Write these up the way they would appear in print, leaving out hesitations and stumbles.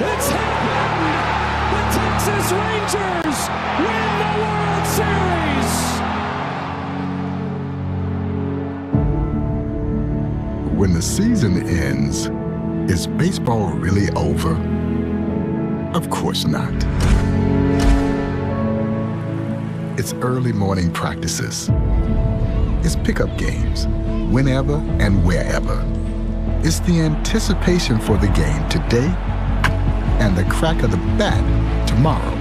It's happened! The Texas Rangers win the World Series! When the season ends, is baseball really over? Of course not. It's early morning practices. It's pickup games, whenever and wherever. It's the anticipation for the game today and the crack of the bat tomorrow.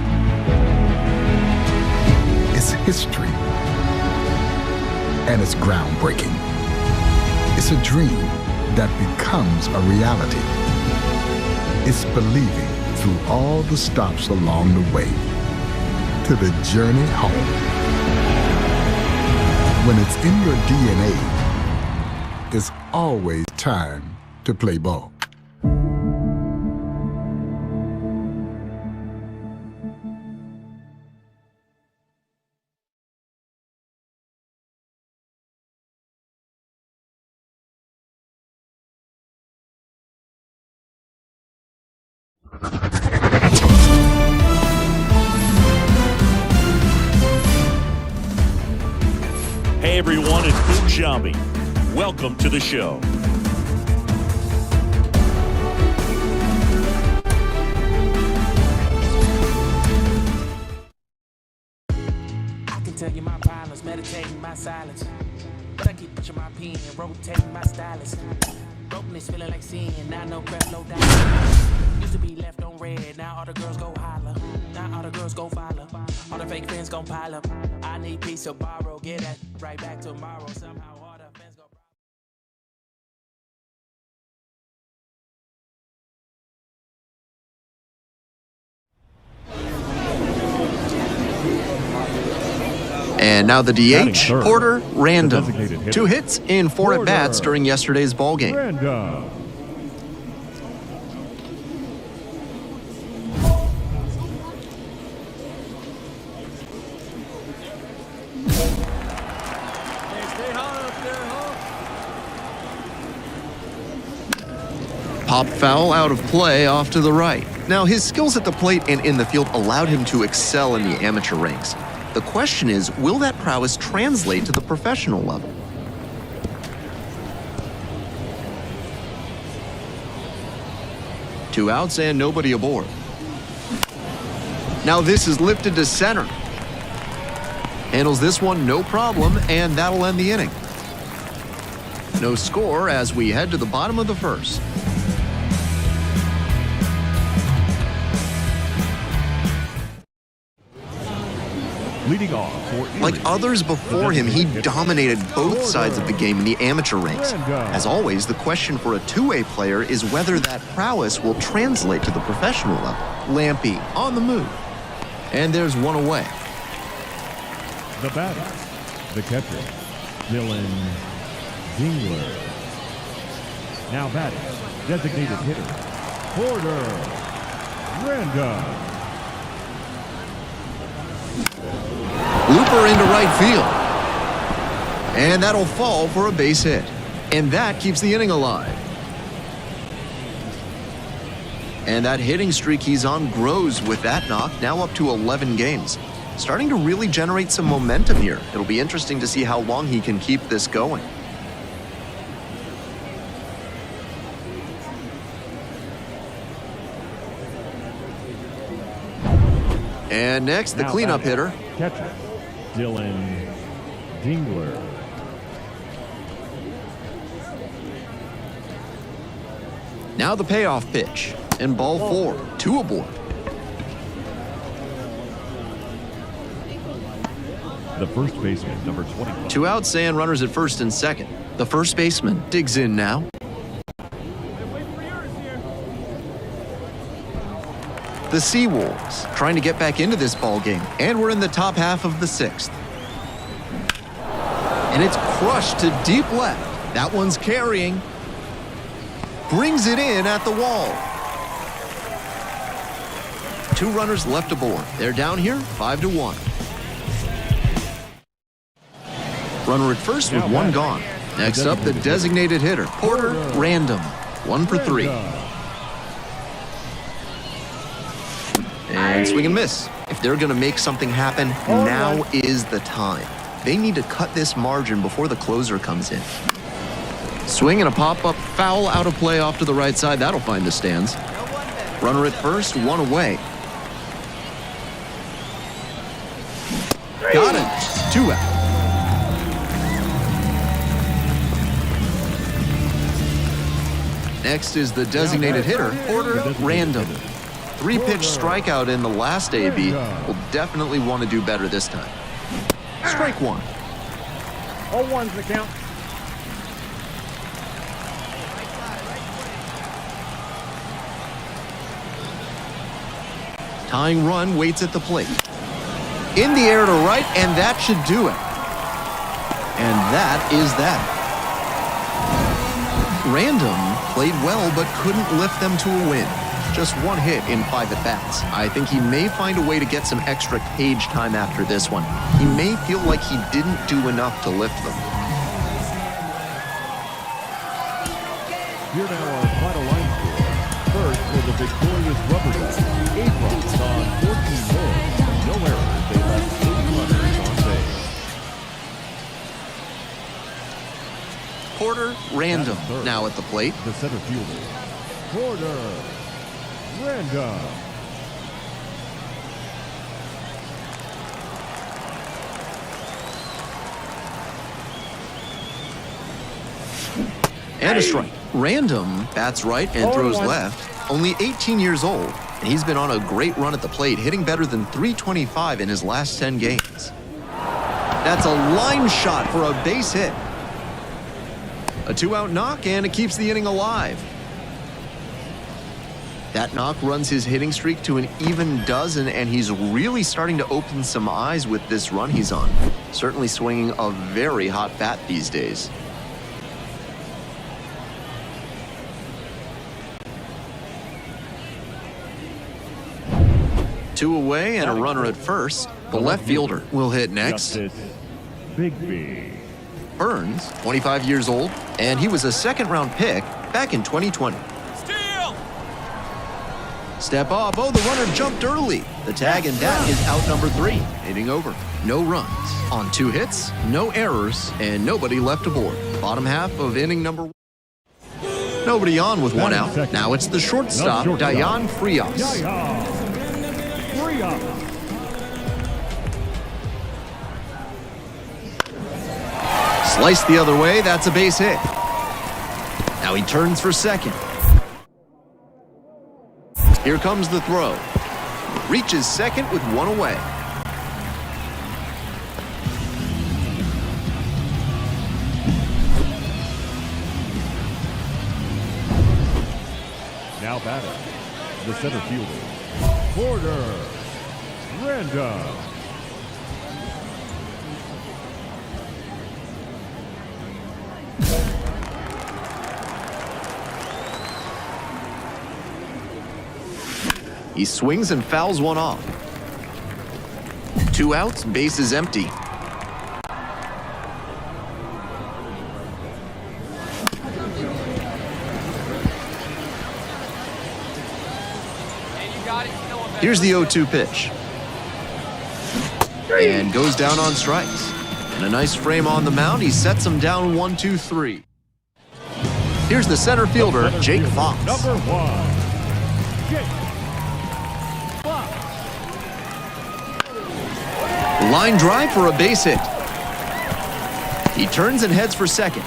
It's history, and it's groundbreaking. It's a dream that becomes a reality. It's believing through all the stops along the way to the journey home. When it's in your DNA, it's always time to play ball. Hey everyone, it's Punjabi. Welcome to the show. I can tell you my problems, meditating my silence. But I keep pushing my pen, rotating my stylus. Broken is feeling like sin, now no prep, no doubt. Used to be left on red, now all the girls go holler. Now all the girls go follow. All the fake fans gon' pile up. I need peace to borrow, get that right back tomorrow. Somehow all the fans go. And now the DH, Porter Random. 2 hits in 4 at-bats during yesterday's ballgame. Pop foul out of play off to the right. Now, his skills at the plate and in the field allowed him to excel in the amateur ranks. The question is, will that prowess translate to the professional level? Two outs and nobody aboard. Now this is lifted to center. Handles this one no problem, and that'll end the inning. No score as we head to the bottom of the first. Leading off for like others before him, he dominated both sides of the game in the amateur ranks. As always, the question for a two-way player is whether that prowess will translate to the professional level. Lampy on the move. And there's one away. The batter, the catcher, Dylan Dingler. Now batting, designated hitter, Porter Random. Looper into right field. And that'll fall for a base hit. And that keeps the inning alive. And that hitting streak he's on grows with that knock, now up to 11 games. Starting to really generate some momentum here. It'll be interesting to see how long he can keep this going. And next, the cleanup hitter. Catcher, Dylan Dingler. Now the payoff pitch. And ball 4, 2 aboard. The first baseman, number 20. 2 outs and runners at first and second. The first baseman digs in now. The Seawolves trying to get back into this ball game, and we're in the top half of the 6th. And it's crushed to deep left. That one's carrying. Brings it in at the wall. 2 runners left aboard. They're down here 5-1. Runner at first with 1 gone. Next up, the designated hitter, Porter Random. 1 for 3. And swing and miss. If they're going to make something happen, now is the time. They need to cut this margin before the closer comes in. Swing and a pop-up foul out of play off to the right side. That'll find the stands. Runner at first, one away. Got it. 2 out. Next is the designated hitter, Porter Random. 3-pitch strikeout in the last AB. Will definitely want to do better this time. Strike 1. 0-1's the count. Tying run waits at the plate. In the air to right, and that should do it. And that is that. Random played well, but couldn't lift them to a win. Just 1 hit in 5 at-bats. I think he may find a way to get some extra cage time after this one. He may feel like he didn't do enough to lift them. Here now our final line score. First for the victorious Rubber Ducks. 8 runs on 14 hits. No errors. They left 8 runners on base. Porter Random now at the plate. The center fielder, Porter Random. And a strike. Random bats right and throws left. Only 18 years old, and he's been on a great run at the plate, hitting better than .325 in his last 10 games. That's a line shot for a base hit. A 2-out knock, and it keeps the inning alive. That knock runs his hitting streak to an even dozen, and he's really starting to open some eyes with this run he's on. Certainly swinging a very hot bat these days. Two away and a runner at first. The left fielder will hit next. Justice Bigby. Burns, 25 years old, and he was a second-round pick back in 2020. Steal! Step up. Oh, the runner jumped early. The tag, and that is out number 3. Hitting over. No runs. On 2 hits, no errors, and nobody left aboard. Bottom half of inning number 1. Nobody on with 1 out. Now it's the shortstop, Dayan Frias. Sliced the other way, that's a base hit. Now he turns for second. Here comes the throw. Reaches second with 1 away. Now batting, the center fielder, Porter Random. He swings and fouls one off. 2 outs, base is empty. Here's the 0-2 pitch. And goes down on strikes. And a nice frame on the mound. He sets him down 1-2-3. Here's the center fielder, Jake Fox. Number 1, Jake Fox. Line drive for a base hit. He turns and heads for second.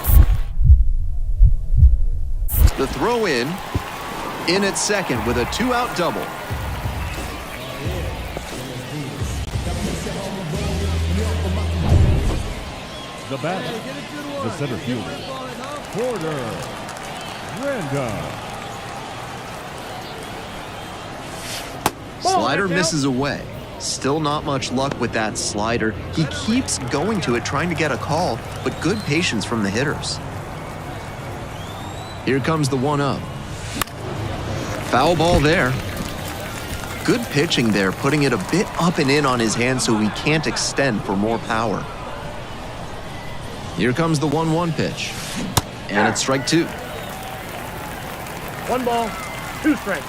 The throw in at second with a 2-out double. The batter, the center fielder, Porter Random. Slider misses away. Still not much luck with that slider. He keeps going to it, trying to get a call, but good patience from the hitters. Here comes the 1-0. Foul ball there. Good pitching there, putting it a bit up and in on his hand so he can't extend for more power. Here comes the 1-1 pitch. And it's strike 2. 1 ball, 2 strikes.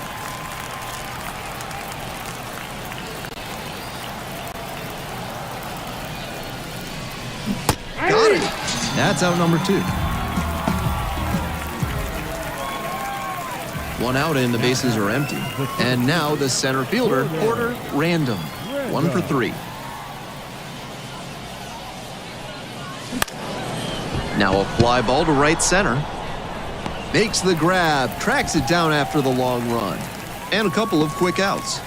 That's out number 2. One out and the bases are empty. And now the center fielder, Porter Random. 1 for 3. Now a fly ball to right center. Makes the grab, tracks it down after the long run. And a couple of quick outs.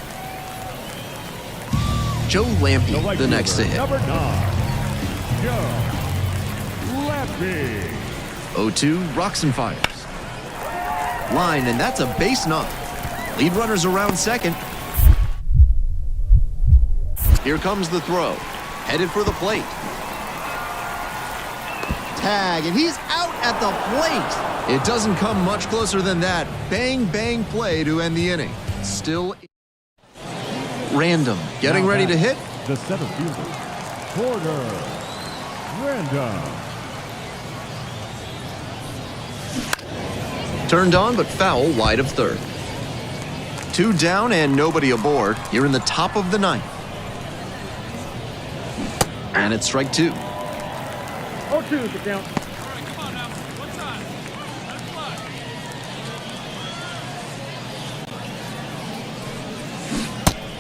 Joe Lampe, the next to hit. Number 9, Joe Lampe. 0-2, rocks and fires. Line, and that's a base knock. Lead runners around second. Here comes the throw. Headed for the plate. Tag, and he's out at the plate. It doesn't come much closer than that. Bang, bang play to end the inning. Still Random, getting ready to hit. The center fielder, Porter Random. Turned on, but foul wide of third. 2 down and nobody aboard here in the top of the 9th. And it's strike 2. 0-2 is the count.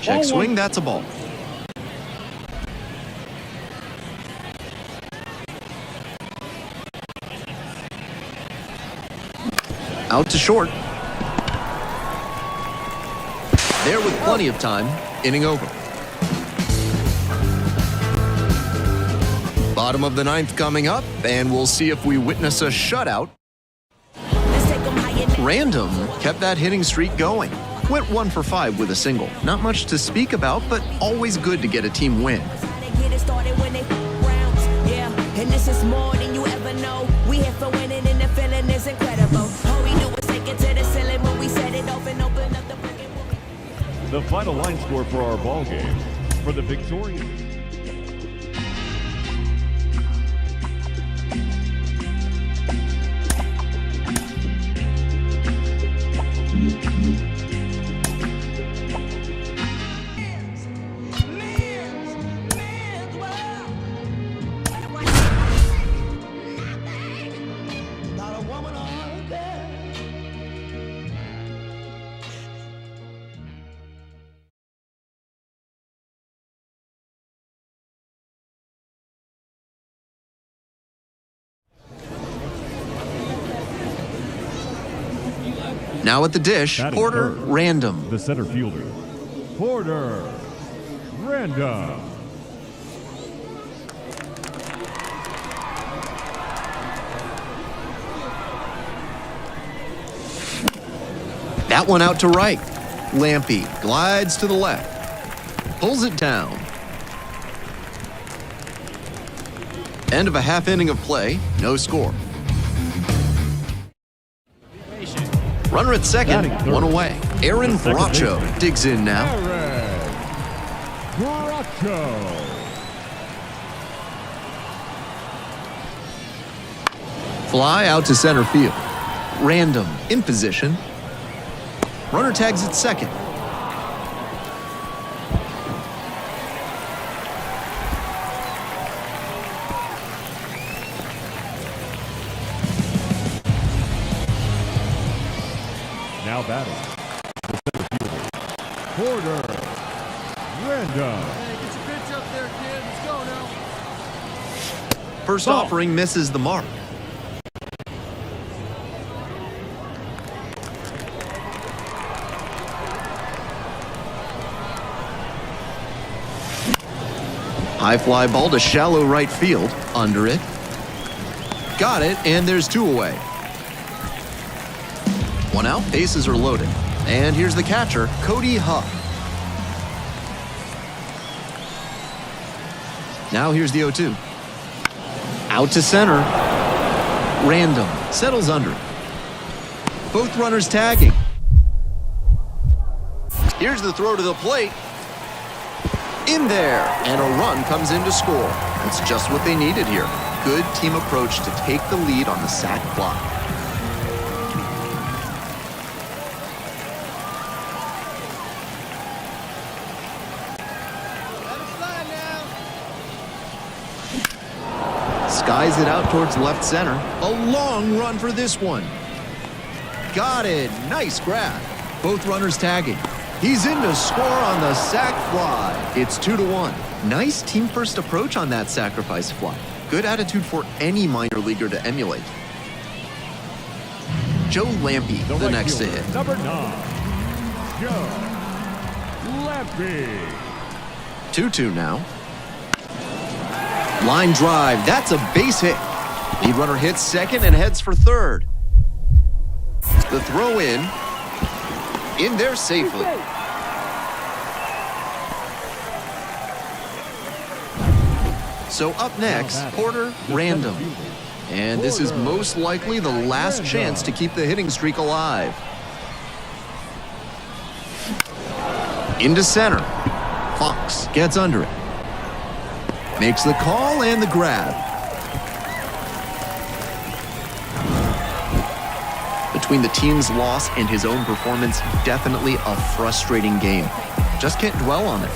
Check swing, that's a ball. Out to short. There with plenty of time. Inning over. Bottom of the 9th coming up, and we'll see if we witness a shutout. Random kept that hitting streak going. Went 1 for 5 with a single. Not much to speak about, but always good to get a team win. And this is more than you ever know. We here for winning and the feeling is incredible. All we do is take it to the ceiling when we set it off and open up the brick. The final line score for our ball game. For the victorious. Now at the dish, Porter Random. The center fielder, Porter Random. That one out to right. Lampe glides to the left. Pulls it down. End of a half inning of play. No score. Runner at second. One away. Aaron Bracho digs in now. Aaron Bracho. Fly out to center field. Random in position. Runner tags at second. Now batting. The center fielder, Porter Random. Hey, get your pitch up there, kid. Let's go now. First offering misses the mark. High fly ball to shallow right field. Under it. Got it, and there's 2 away. 1 out, bases are loaded. And here's the catcher, Cody Huff. Now here's the 0-2. Out to center. Random settles under it. Both runners tagging. Here's the throw to the plate. In there, and a run comes in to score. That's just what they needed here. Good team approach to take the lead on the sac fly. skies it out towards left center. A long run for this one. Got it. Nice grab. Both runners tagging. He's in to score on the sac fly. It's 2-1. Nice team-first approach on that sacrifice fly. Good attitude for any minor leaguer to emulate. Joe Lampe, the next to hit. Number 9, Joe Lampe. 2-2 now. Line drive. That's a base hit. Lead runner hits second and heads for third. The throw in there safely. So up next, Porter Random. And this is most likely the last chance to keep the hitting streak alive. Into center. Fox gets under it. Makes the call and the grab. Between the team's loss and his own performance, definitely a frustrating game. Just can't dwell on it.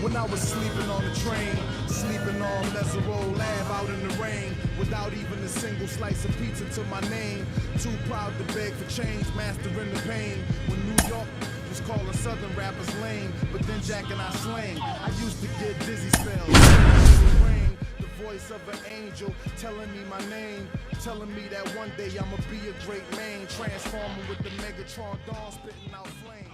When I was sleeping on the train, sleeping on Mesero Lab out in the rain, without even a single slice of pizza to my name. Too proud to beg for change, mastering the pain. When New York was calling Southern rappers lame, but then Jack and I slang. I used to get dizzy spells. The voice of an angel telling me my name, telling me that one day I'ma be a great man, transforming with the Megatron dawn, spitting out flames.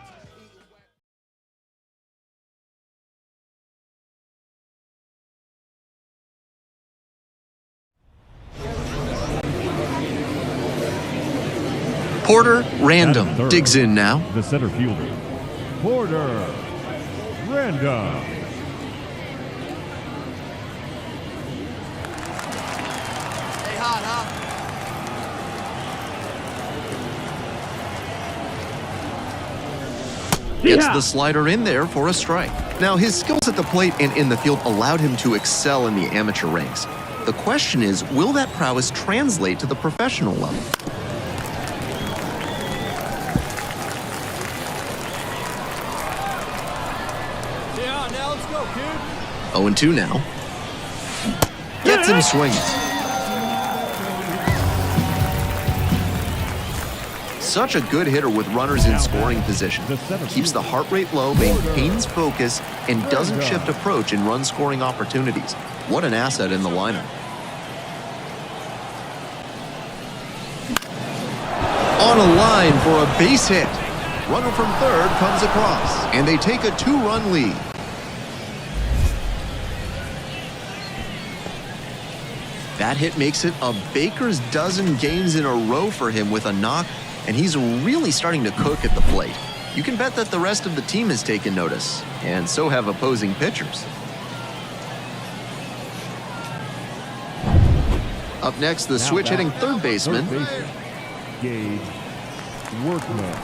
'Porter Random digs in now. The center fielder, Porter Random. Stay hot, huh? Gets the slider in there for a strike. Now, his skills at the plate and in the field allowed him to excel in the amateur ranks. The question is, will that prowess translate to the professional level? Yeah, now let's go, kid. 0-2 now. Gets him swinging. Such a good hitter with runners in scoring position. Keeps the heart rate low, maintains focus, and doesn't shift approach in run-scoring opportunities. What an asset in the lineup. On a line for a base hit. Runner from third comes across, and they take a 2-run lead. That hit makes it a baker's dozen games in a row for him with a knock, and he's really starting to cook at the plate. You can bet that the rest of the team has taken notice, and so have opposing pitchers. Up next, the switch-hitting third baseman, Gage Workman.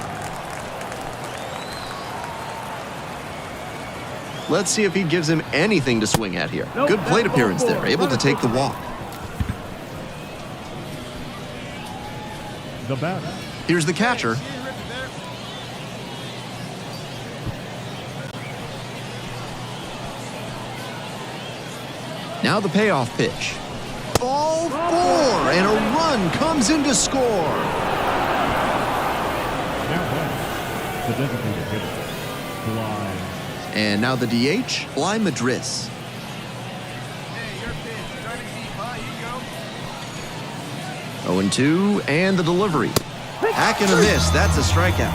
Let's see if he gives him anything to swing at here. Good plate appearance there, able to take the walk. The batter. Here's the catcher. Now the payoff pitch. Ball 4, and a run comes in to score. Now the designated hitter, Bly. And now the DH, Bly Madris. Hey, your pitch. Starting deep, huh? You go. 0-2, and the delivery. Hack and a miss. That's a strikeout.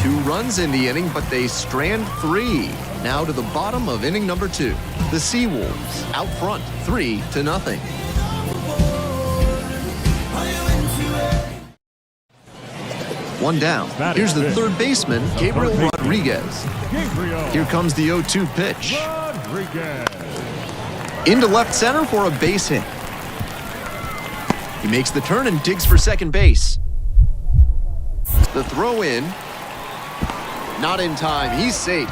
2 runs in the inning, but they strand 3. Now to the bottom of inning number 2. The Seawolves out front, 3-0. One down. Here's the third baseman, Gabriel Rodriguez. Here comes the 0-2 pitch. Into left center for a base hit. He makes the turn and digs for second base. The throw in. Not in time. He's safe.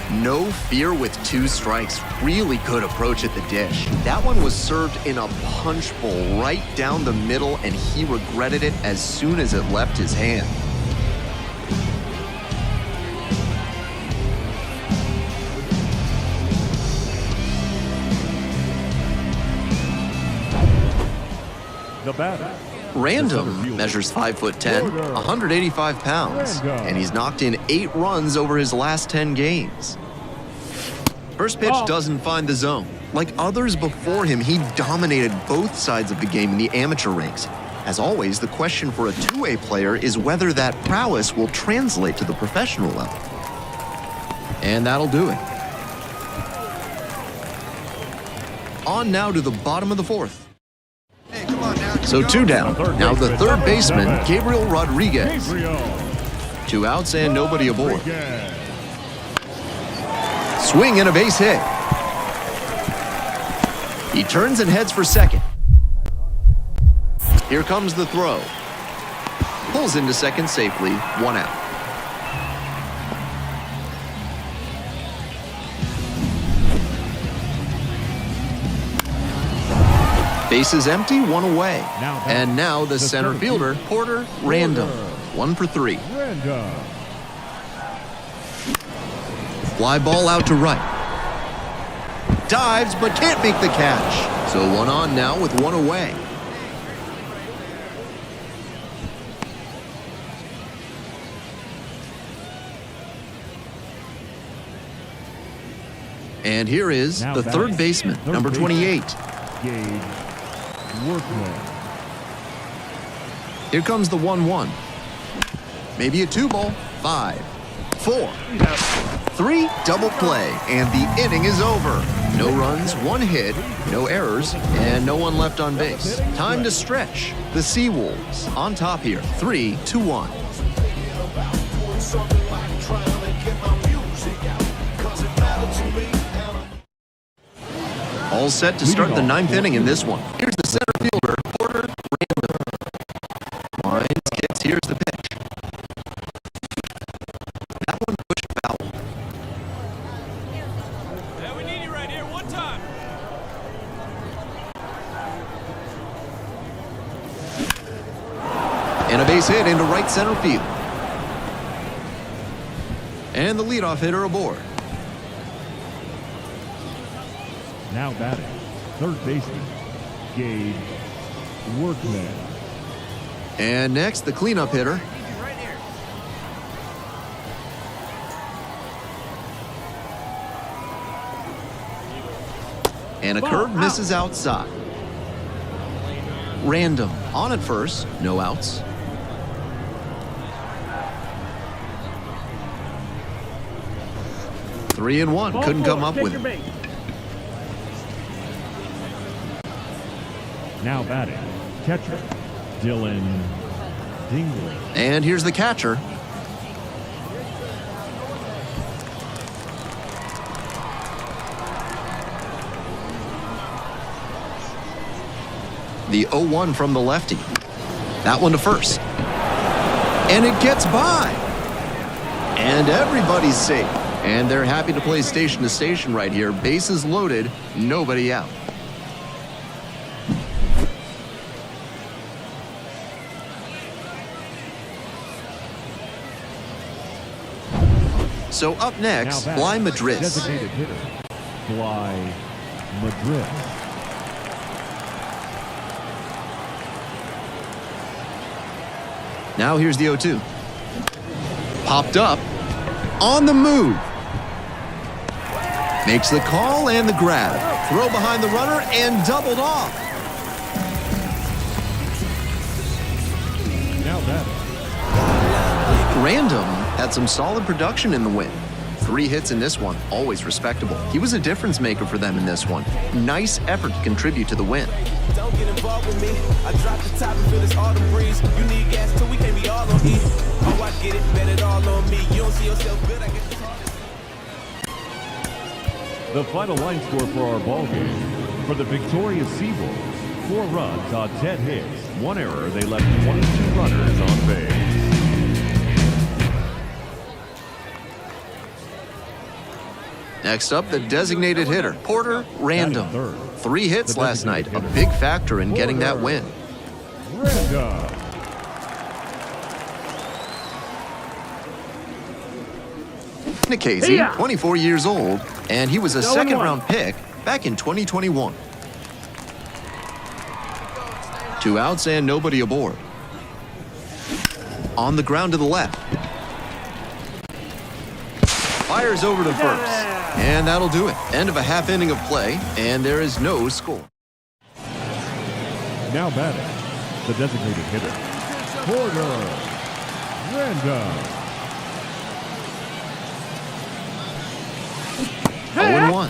No fear with 2 strikes. Really good approach at the dish. That one was served in a punch bowl right down the middle, and he regretted it as soon as it left his hand. The batter. Random measures 5'10", 185 pounds, and he's knocked in 8 runs over his last 10 games. First pitch doesn't find the zone. Like others before him, he dominated both sides of the game in the amateur ranks. As always, the question for a two-way player is whether that prowess will translate to the professional level. And that'll do it. On now to the bottom of the 4th. So 2 down. Now the third baseman, Gabriel Rodriguez. 2 outs and nobody aboard. Swing and a base hit. He turns and heads for second. Here comes the throw. Pulls into second safely, 1 out. Base is empty, 1 away. And now the center fielder, Porter Random. 1 for 3. Fly ball out to right. Dives, but can't make the catch. So 1 on now with 1 away. And here is the third baseman, number 28. Here comes the 1-1. Maybe a 2-ball. 5, 4, 3, double play, and the inning is over. No runs, 1 hit, no errors, and no one left on base. Time to stretch. The Seawolves on top here, 3-1. All set to start the 9th inning in this one. Here's the center fielder, Porter Random. Winds, kicks, here's the pitch. That one pushed foul. Yeah, we need you right here, 1 time. And a base hit into right center field. And the leadoff hitter aboard. Now batting, third baseman, Gabe Workman. And next, the cleanup hitter. And a curve misses outside. Random on at first, no outs. Three and one, couldn't come up with it. Now batting, catcher, Dylan Dingley. And here's the catcher. The 0-1 from the lefty. That one to first. And it gets by. And everybody's safe. And they're happy to play station to station right here. Bases loaded, nobody out. So up next, Bly Madrid. Designated hitter, Bly Madrid. Now here's the 0-2. Popped up, on the move. Makes the call and the grab. Throw behind the runner and doubled off. Now batting. Random had some solid production in the win. 3 hits in this one, always respectable. He was a difference maker for them in this one. Nice effort to contribute to the win. Don't get involved with me. I dropped the top and feel this autumn breeze. You need gas till we can't be all on E. Oh, I get it, bet it all on me. You don't see yourself good, I guess it's hard. The final line score for our ball game. For the victorious Seawolves, 4 runs on 10 hits, 1 error. They left 22 runners on base. Next up, the designated hitter, Porter Random. 3 hits last night, a big factor in getting that win. Random. Casey, 24 years old, and he was a second-round pick back in 2021. 2 outs and nobody aboard. On the ground to the left. Fires over to first, and that'll do it. End of a half inning of play, and there is no score. Now batting, the designated hitter, Porter Random. 0-1.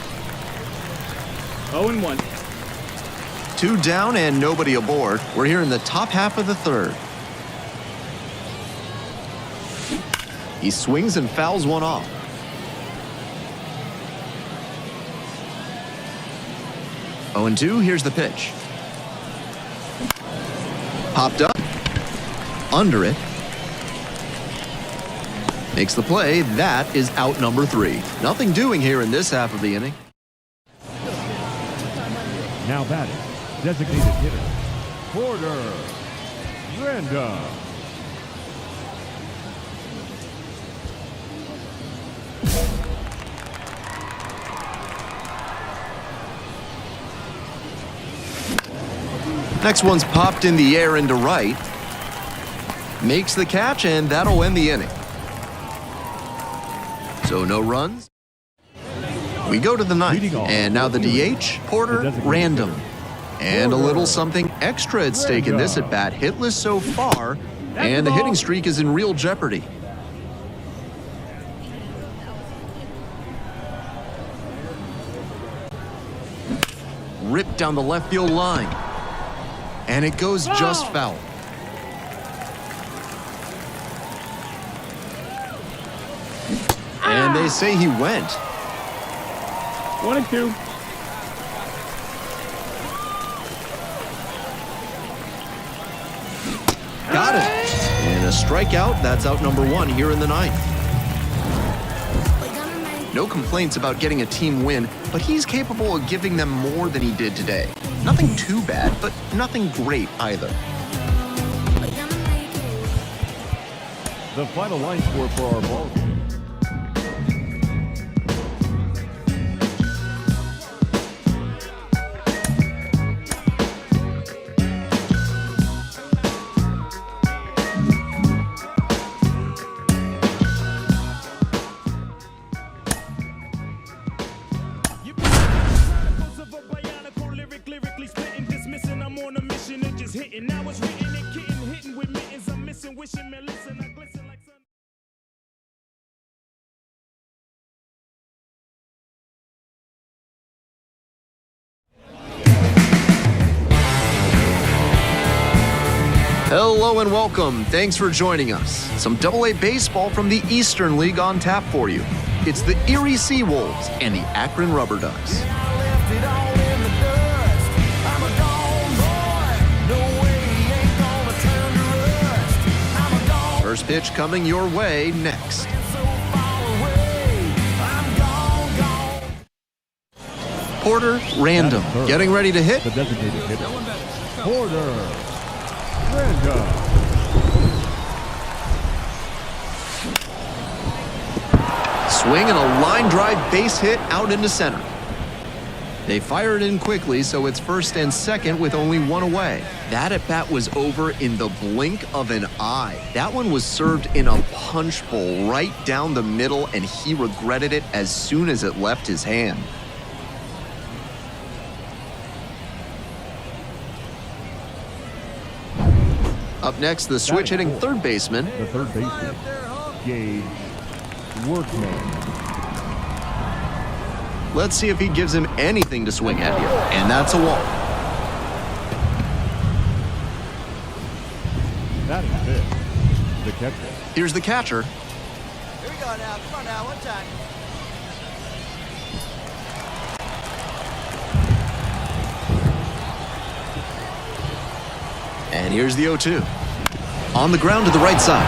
0-1. 2 down and nobody aboard. We're here in the top half of the third. He swings and fouls one off. Oh, and 2, here's the pitch. Popped up. Under it. Makes the play. That is out number 3. Nothing doing here in this half of the inning. Now batting, designated hitter, Porter Random. 'Next one's popped in the air into right. Makes the catch, and that'll end the inning. So no runs. We go to the 9th, and now the DH, Porter Random. And a little something extra at stake in this at-bat. Hitless so far, and the hitting streak is in real jeopardy. Ripped down the left field line. And it goes just foul. And they say he went. 1-2. Got it. And a strikeout. That's out number 1 here in the 9th. No complaints about getting a team win, but he's capable of giving them more than he did today. Nothing too bad, but nothing great either. The final line score for our ball game. Hello and welcome. Thanks for joining us. Some AA baseball from the Eastern League on tap for you. It's the Erie Seawolves and the Akron Rubber Ducks. First pitch coming your way next. Porter Random getting ready to hit. The designated hitter, Porter Random. Swing and a line drive base hit out into center. They fire it in quickly, so it's first and second with only 1 away. That at-bat was over in the blink of an eye. That one was served in a punch bowl right down the middle, and he regretted it as soon as it left his hand. Up next, the switch-hitting third baseman. The third baseman, Gage Workman. Let's see if he gives him anything to swing at here. And that's a walk. That is it. The catcher. Here's the catcher. Here we go now. Come on now. One time. And here's the 0-2. On the ground to the right side.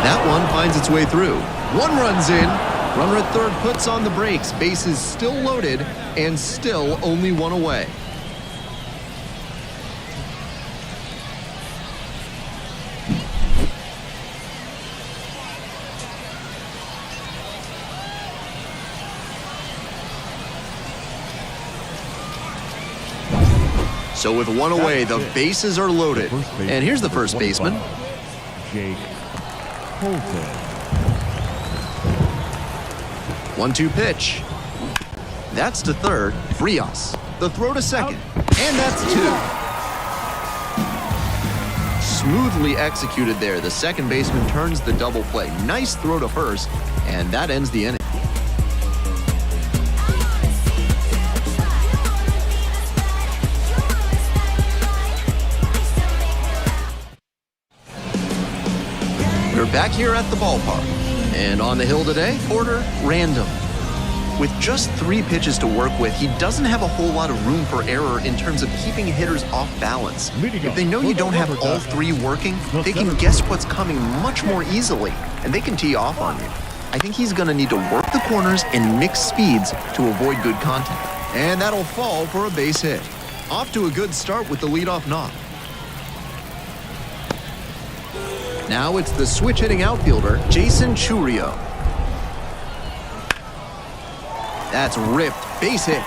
That one finds its way through. 1 run's in. Runner at third puts on the brakes. Bases still loaded and still only one away. So with one away, the bases are loaded. And here's the first baseman. Jake Colton. 1-2 pitch. That's to third. Frias. The throw to second. And that's two. Smoothly executed there. The second baseman turns the double play. Nice throw to first. And that ends the inning. We're back here at the ballpark. And on the hill today, order random. With just 3 pitches to work with, he doesn't have a whole lot of room for error in terms of keeping hitters off balance. If they know you don't have all 3 working, they can guess what's coming much more easily, and they can tee off on you. I think he's going to need to work the corners and mix speeds to avoid good contact. And that'll fall for a base hit. Off to a good start with the leadoff knock. Now it's the switch-hitting outfielder, Jason Chourio. That's ripped. Base hit.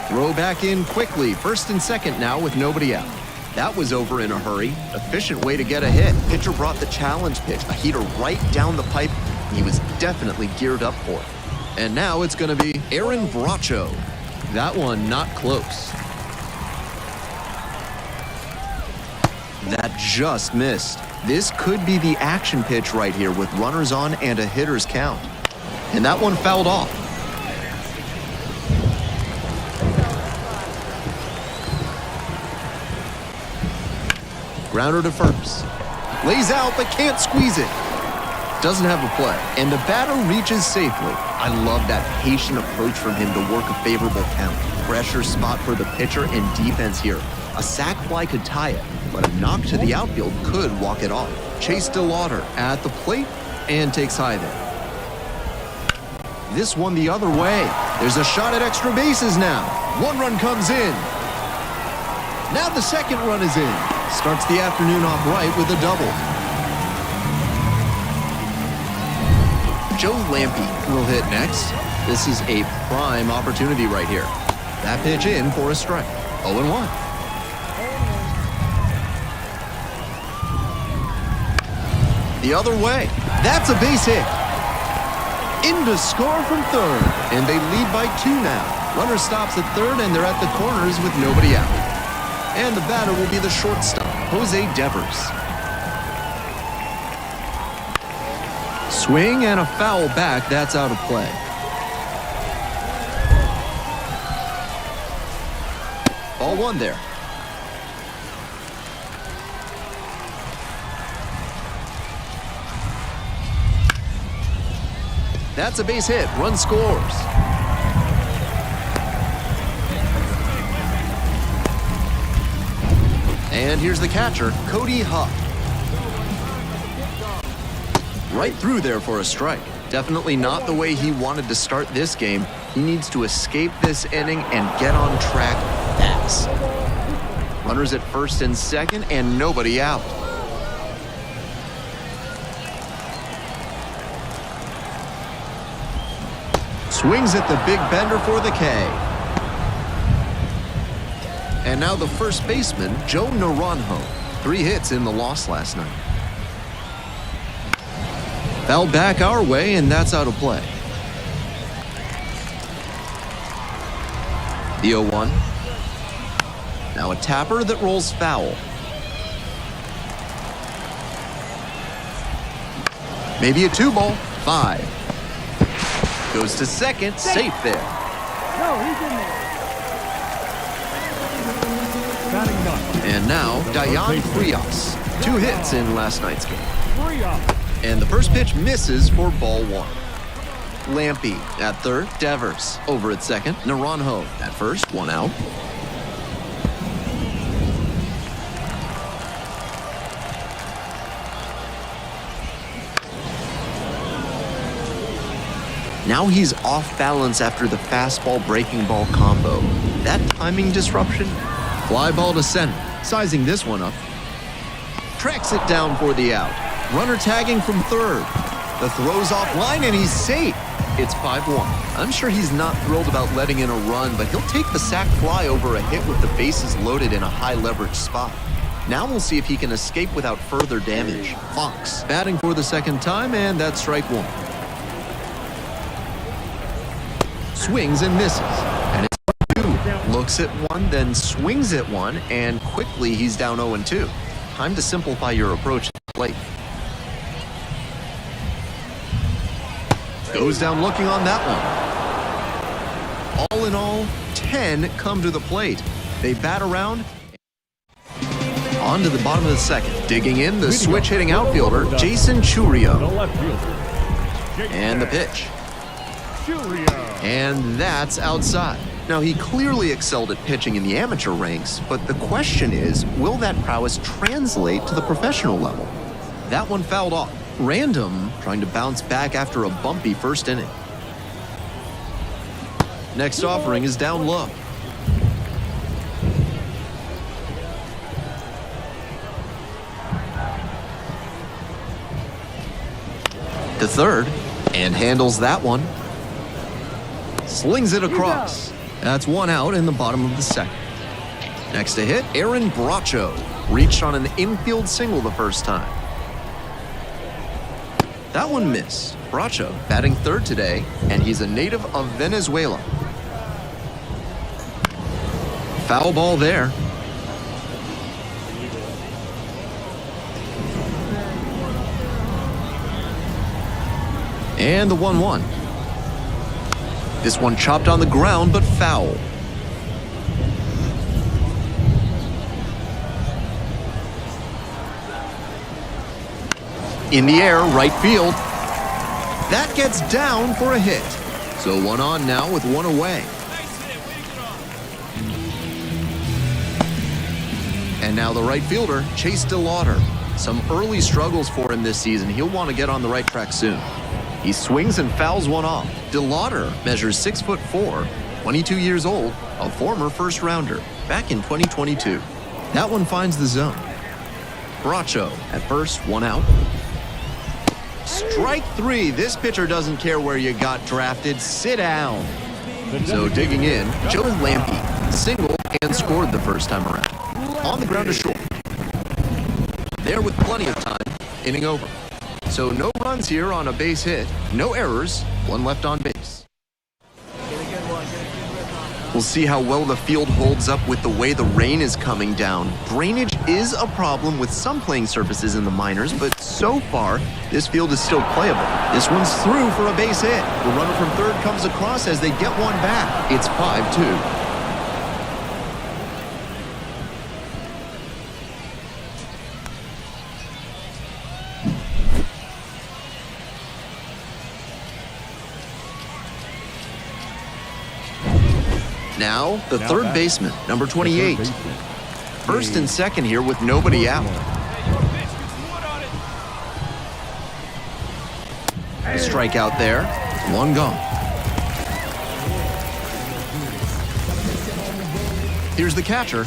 Throw back in quickly. First and second now with nobody out. That was over in a hurry. Efficient way to get a hit. Pitcher brought the challenge pitch, a heater right down the pipe. He was definitely geared up for it. And now it's going to be Aaron Bracho. That one not close. That just missed. This could be the action pitch right here with runners on and a hitter's count. And that one fouled off. Grounder to first. Lays out but can't squeeze it. Doesn't have a play. And the batter reaches safely. I love that patient approach from him to work a favorable count. Pressure spot for the pitcher and defense here. A sac fly could tie it, but a knock to the outfield could walk it off. Chase DeLauder at the plate and takes high there. This one the other way. There's a shot at extra bases now. 1 run comes in. Now the second run is in. Starts the afternoon off right with a double. Joe Lampe will hit next. This is a prime opportunity right here. That pitch in for a strike. 0-1. The other way. That's a base hit. In to score from third. And they lead by 2 now. Runner stops at third and they're at the corners with nobody out. And the batter will be the shortstop, Jose Devers. Swing and a foul back. That's out of play. Ball 1 there. That's a base hit. Run scores. And here's the catcher, Cody Huff. Right through there for a strike. Definitely not the way he wanted to start this game. He needs to escape this inning and get on track fast. Runners at first and second and nobody out. Swings at the big bender for the K. And now the first baseman, Joe Naranjo. 3 hits in the loss last night. Foul back our way, and that's out of play. The 0-1. Now a tapper that rolls foul. Maybe a 2-ball. 5. Goes to second, safe there. No, he's in there. And now, Dayan Frias. 2 hits in last night's game. Frias. And the first pitch misses for ball 1. Lampe at third, Devers over at second, Naranjo at first, 1 out. Now he's off balance after the fastball breaking ball combo. That timing disruption? Fly ball to center, sizing this one up. Tracks it down for the out. Runner tagging from third. The throw's offline and he's safe. It's 5-1. I'm sure he's not thrilled about letting in a run, but he'll take the sac fly over a hit with the bases loaded in a high leverage spot. Now we'll see if he can escape without further damage. Fox batting for the second time, and that's strike one. Swings and misses, and it's 2. Looks at one, then swings at one, and quickly he's down 0-2. Time to simplify your approach at the plate. Goes down looking on that one. All in all, 10 come to the plate. They bat around. On to the bottom of the second. Digging in, the switch-hitting outfielder, Jason Churio. And the pitch. And that's outside. Now, he clearly excelled at pitching in the amateur ranks, but the question is, will that prowess translate to the professional level? That one fouled off. Random trying to bounce back after a bumpy first inning. Next offering is down low. To third, and handles that one. Slings it across. That's one out in the bottom of the second. Next to hit, Aaron Bracho. Reached on an infield single the first time. That one missed. Bracho batting third today, and he's a native of Venezuela. Foul ball there. And the 1-1. This one chopped on the ground, but foul. In the air, right field. That gets down for a hit. So one on now with one away. And now the right fielder, Chase DeLauder. Some early struggles for him this season. He'll want to get on the right track soon. He swings and fouls one off. DeLauder measures 6'4", 22 years old, a former first rounder, back in 2022. That one finds the zone. Bracho at first, one out. Strike 3. This pitcher doesn't care where you got drafted. Sit down. So digging in, Joe Lampe, single and scored the first time around. On the ground to short. There with plenty of time, inning over. So no runs here on a base hit, no errors, one left on base. We'll see how well the field holds up with the way the rain is coming down. Drainage is a problem with some playing surfaces in the minors, but so far, this field is still playable. This one's through for a base hit. The runner from third comes across as they get one back. It's 5-2. Now, the third baseman, number 28. First and second here with nobody out. Strikeout there, one gone. Here's the catcher.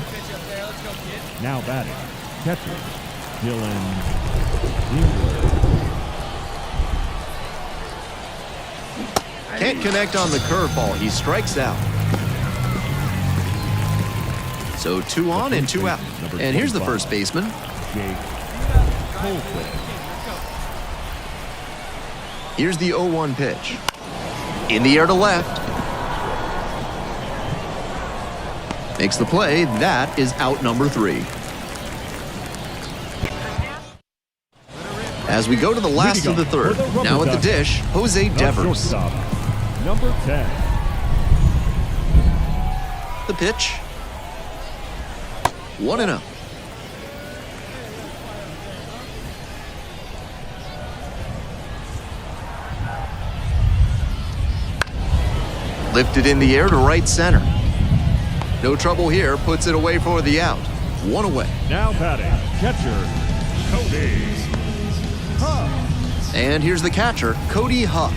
Now batting, catcher, Dylan. Can't connect on the curveball. He strikes out. So 2 on and 2 out. And here's the first baseman. Here's the 0-1 pitch. In the air to left. Makes the play. That is out number 3. As we go to the last of the third. Now at the dish, Jose Devers. Number 10. The pitch. 1-0. Lifted in the air to right center. No trouble here, puts it away for the out. 1 away. Now batting, catcher, Cody Huff. And here's the catcher, Cody Huff.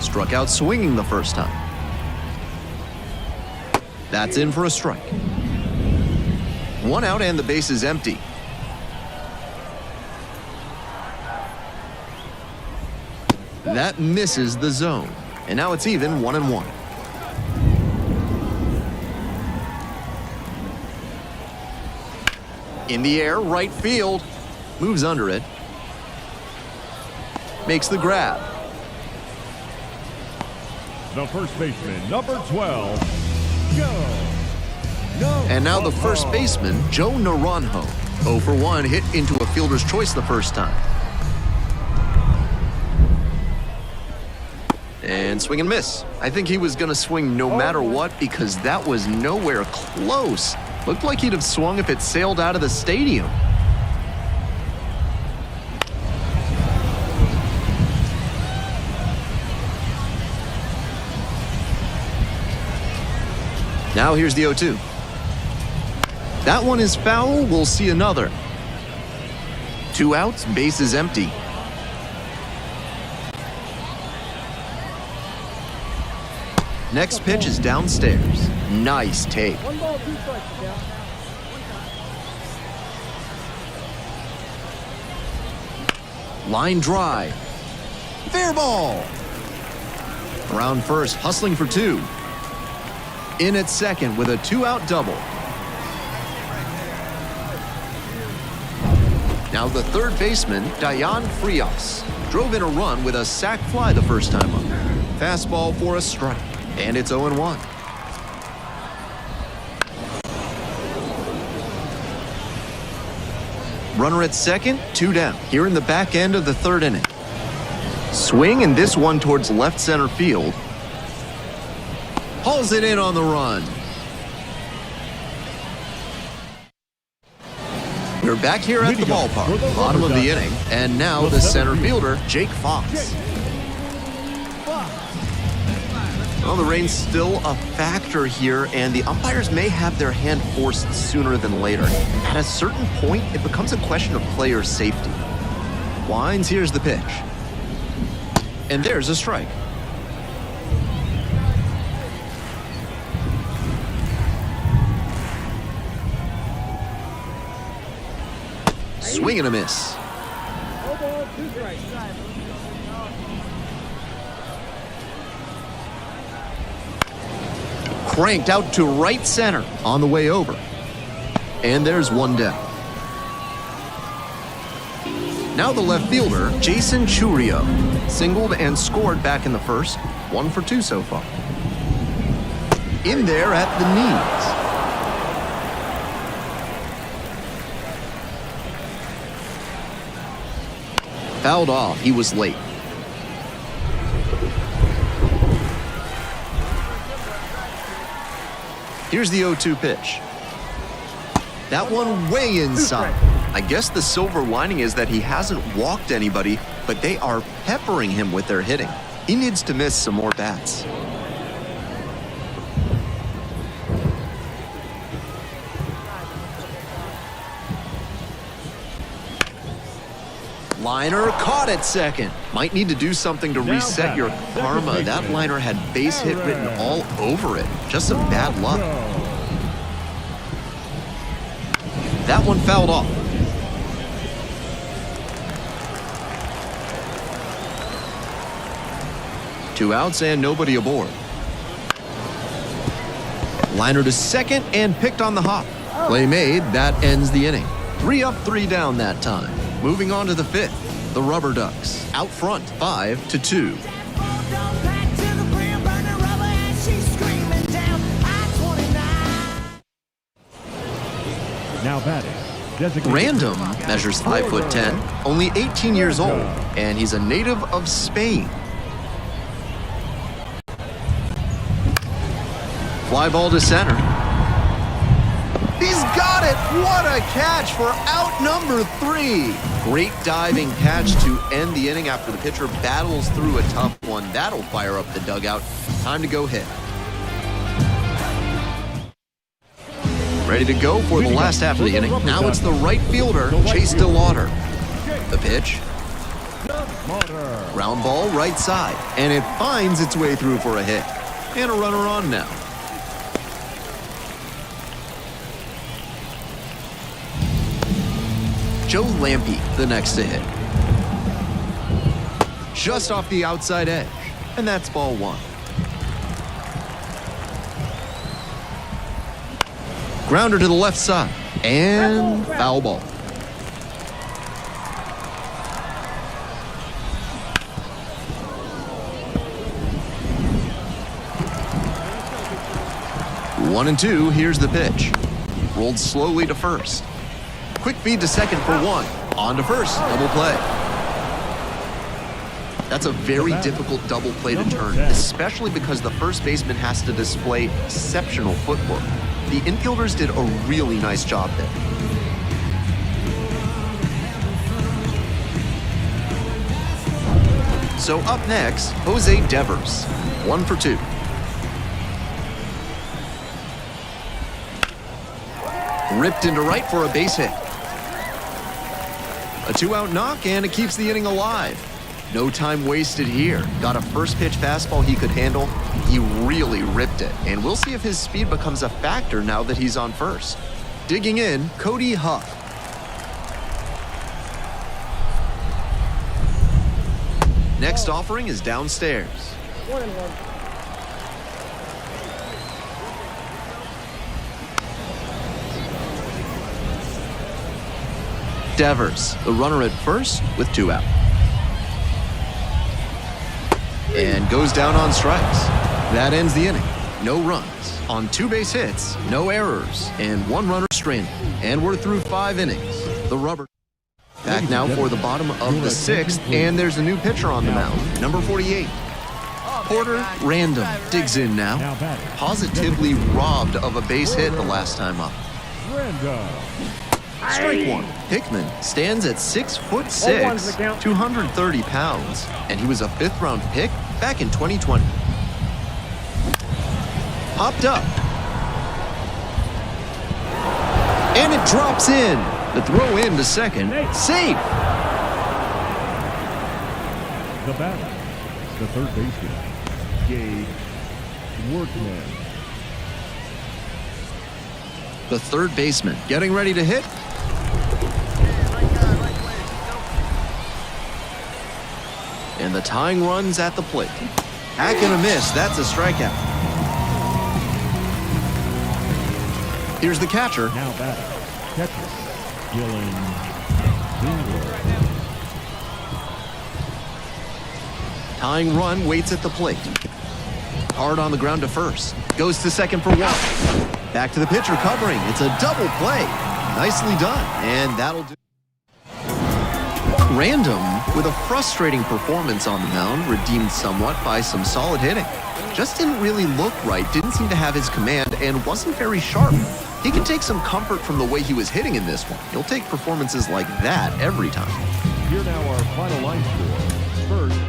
Struck out swinging the first time. That's in for a strike. 1 out and the base is empty. That misses the zone. And now it's even 1-1. In the air, right field. Moves under it. Makes the grab. The first baseman, number 12, Joe. And now the first baseman, Joe Naranjo. 0 for 1, hit into a fielder's choice the first time. And swing and miss. I think he was going to swing no matter what because that was nowhere close. Looked like he'd have swung if it sailed out of the stadium. Now here's the 0-2. That one is foul. We'll see another. 2 outs, base is empty. Next pitch is downstairs. Nice take. 1 ball, 2 strikes, Cal. Line drive. Fair ball. Around first, hustling for 2. In at second with a 2-out double. Now the third baseman, Dayan Frias, drove in a run with a sac fly the first time up. Fastball for a strike, and it's 0-1. Runner at second, 2 down. Here in the back end of the third inning. Swing, and this one towards left center field. Hauls it in on the run. We're back here at the ballpark, bottom of the inning, and now the center fielder, Jake Fox. Well, the rain's still a factor here, and the umpires may have their hand forced sooner than later. At a certain point, it becomes a question of player safety. Winds, here's the pitch. And there's a strike. Swing and a miss. 1 ball, 2 strikes. Cranked out to right center on the way over. And there's 1 down. Now the left fielder, Jason Churio, singled and scored back in the first. 1 for 2 so far. In there at the knees. Fouled off. He was late. Here's the 0-2 pitch. That one way inside. I guess the silver lining is that he hasn't walked anybody, but they are peppering him with their hitting. He needs to miss some more bats. Liner caught at second. Might need to do something to reset your karma. That liner had base hit written all over it. Just some bad luck. That one fouled off. Two outs and nobody aboard. Liner to second and picked on the hop. Play made. That ends the inning. 3 up, 3 down that time. Moving on to the 5th, the Rubber Ducks out front, 5-2. Now batting. Random measures 5'10", only 18 years old, and he's a native of Spain. Fly ball to center. He's got it! What a catch for out number 3. Great diving catch to end the inning after the pitcher battles through a tough one. That'll fire up the dugout. Time to go hit. Ready to go for the last half of the inning. Now it's the right fielder, Chase DeLauder. The pitch. Ground ball right side, and it finds its way through for a hit. And a runner on now. Joe Lampe, the next to hit. Just off the outside edge, and that's ball one. Grounder to the left side, and foul ball. One and two, here's the pitch. Rolled slowly to first. Quick feed to second for one. On to first, double play. That's a very difficult double play to turn, especially because the first baseman has to display exceptional footwork. The infielders did a really nice job there. So up next, Jose Devers, 1 for 2. Ripped into right for a base hit. A 2-out knock, and it keeps the inning alive. No time wasted here. Got a first pitch fastball he could handle. He really ripped it, and we'll see if his speed becomes a factor now that he's on first. Digging in, Cody Huff. Next offering is downstairs. 1-1. Devers, the runner at first with 2 out. And goes down on strikes. That ends the inning. No runs on 2 base hits, no errors, and 1 runner stranded. And we're through 5 innings. The rubber. Back now for the bottom of the 6th, and there's a new pitcher on the mound, number 48. Porter Random digs in now. Positively robbed of a base hit the last time up. Strike one. Hickman stands at 6'6", 230 pounds, and he was a 5th-round pick back in 2020. Popped up. And it drops in. The throw in to second. Safe. The batter, the third baseman, Gabe Workman. The third baseman getting ready to hit. And the tying run's at the plate. Hack and a miss. That's a strikeout. Here's the catcher. Now batter, catcher, Dylan Dingler. Tying run waits at the plate. Hard on the ground to first. Goes to second for 1. Back to the pitcher covering. It's a double play. Nicely done. And that'll do. Random, with a frustrating performance on the mound, redeemed somewhat by some solid hitting. Just didn't really look right, didn't seem to have his command, and wasn't very sharp. He can take some comfort from the way he was hitting in this one. He'll take performances like that every time. Here now our final line score. First,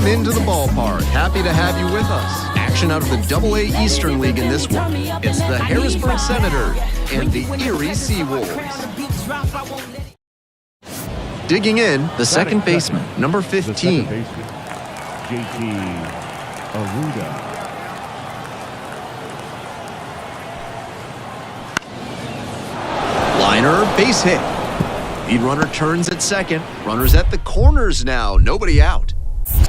Welcome into the ballpark. Happy to have you with us. Action out of the Double-A Eastern League in this one. It's the Harrisburg Senators and the Erie Seawolves. Digging in, the second baseman, number 15. JT Aruda. Liner, base hit. Lead runner turns at second. Runners at the corners now. Nobody out.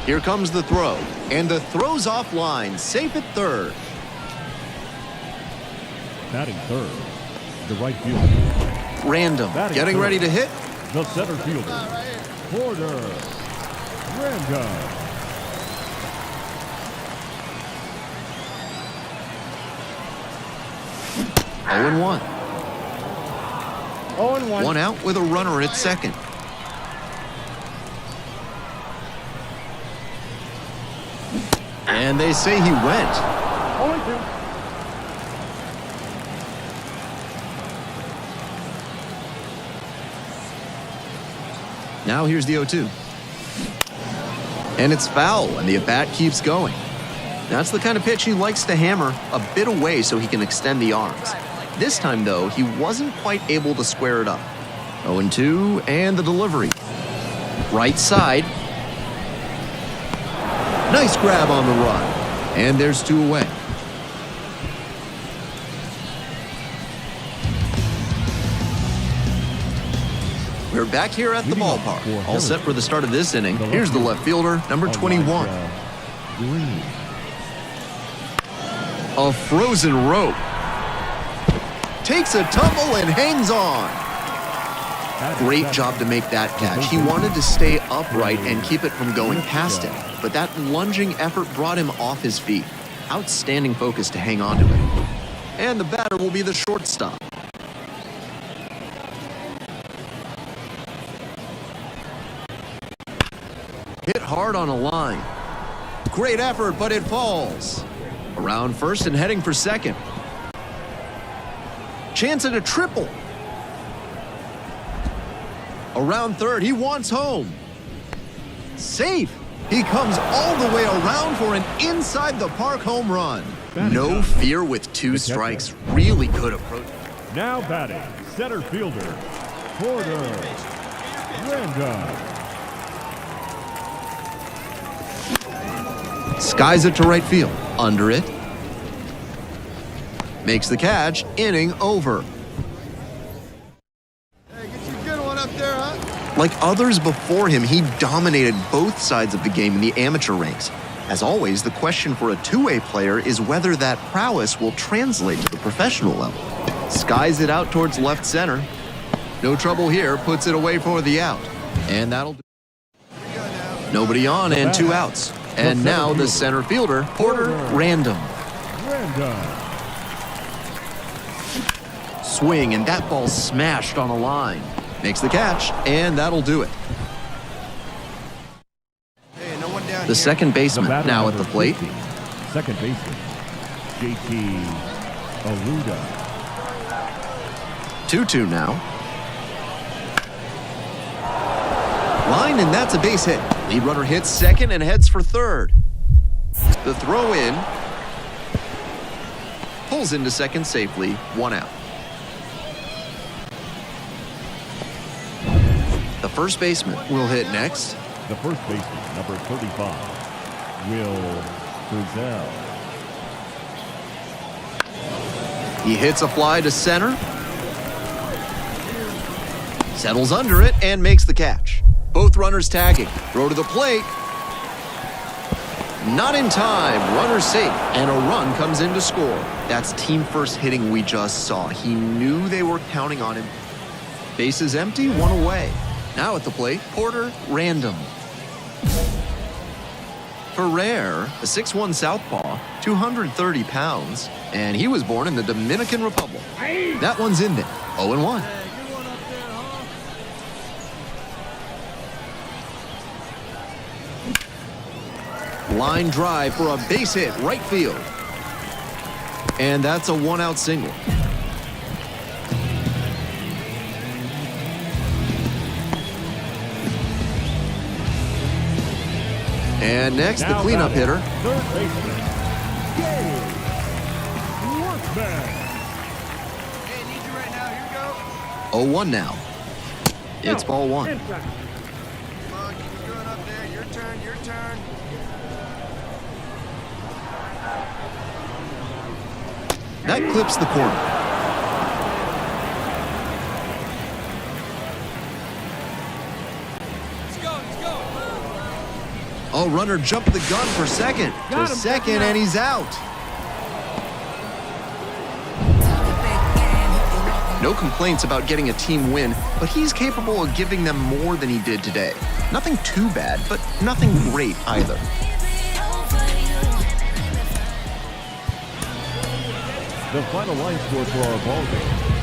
Here comes the throw. And the throw's offline. Safe at third. Batting third, the right fielder. Random. Getting ready to hit. The center fielder, Porter. Random. Oh and 1. 0-1. One out with a runner at second. And they say he went. 0-2. Now here's the 0-2. And it's foul, and the at-bat keeps going. That's the kind of pitch he likes to hammer a bit away so he can extend the arms. This time, though, he wasn't quite able to square it up. 0-2, and the delivery. Right side. Nice grab on the run. And there's 2 away. We're back here at the ballpark. All set for the start of this inning. Here's the left fielder, number 21. Green. A frozen rope. Takes a tumble and hangs on. Great job to make that catch. He wanted to stay upright and keep it from going past him, but that lunging effort brought him off his feet. Outstanding focus to hang on to it. And the batter will be the shortstop. Hit hard on a line. Great effort, but it falls. Around first and heading for second. Chance at a triple. Around third, he wants home. Safe. He comes all the way around for an inside-the-park home run. No fear with 2 strikes. Really good approach. Now batting, center fielder, Porter. Random. Skies it to right field. Under it. Makes the catch. Inning over. Hey, get you a good one up there, huh? Like others before him, he dominated both sides of the game in the amateur ranks. As always, the question for a two-way player is whether that prowess will translate to the professional level. Skies it out towards left center. No trouble here, puts it away for the out. And that'll do. Nobody on and 2 outs. And now the center fielder, Porter, random. Swing, and that ball smashed on a line. Makes the catch, and that'll do it. Hey, no one down The here. second baseman now at the plate. Second baseman, JT Aruda. 2-2 now. Line, and that's a base hit. Lead runner hits second and heads for third. The throw in. Pulls into second safely. 1 out. The first baseman will hit next. The first baseman, number 35, Will Frizzell. He hits a fly to center. Settles under it and makes the catch. Both runners tagging. Throw to the plate. Not in time. Runner safe. And a run comes in to score. That's team first hitting we just saw. He knew they were counting on him. Bases empty, 1 away. Now at the plate, Porter, random. Ferrer, a 6'1 southpaw, 230 pounds, and he was born in the Dominican Republic. That one's in there, 0-1. Hey, good one up there, huh? Line drive for a base hit, right field. And that's a 1-out single. And next, the Now cleanup batting, hitter. third baseman, Dave Workman. Hey, need you right now. Here you go. 0-1 now. It's ball one. Inside. Come on, keep going up there. Your turn, your turn. That clips the corner. Let's go, let's go. Oh, runner jumped the gun for second. Got To him, second, and he's out. No complaints about getting a team win, but he's capable of giving them more than he did today. Nothing too bad, but nothing great either. The final line score for our ball game.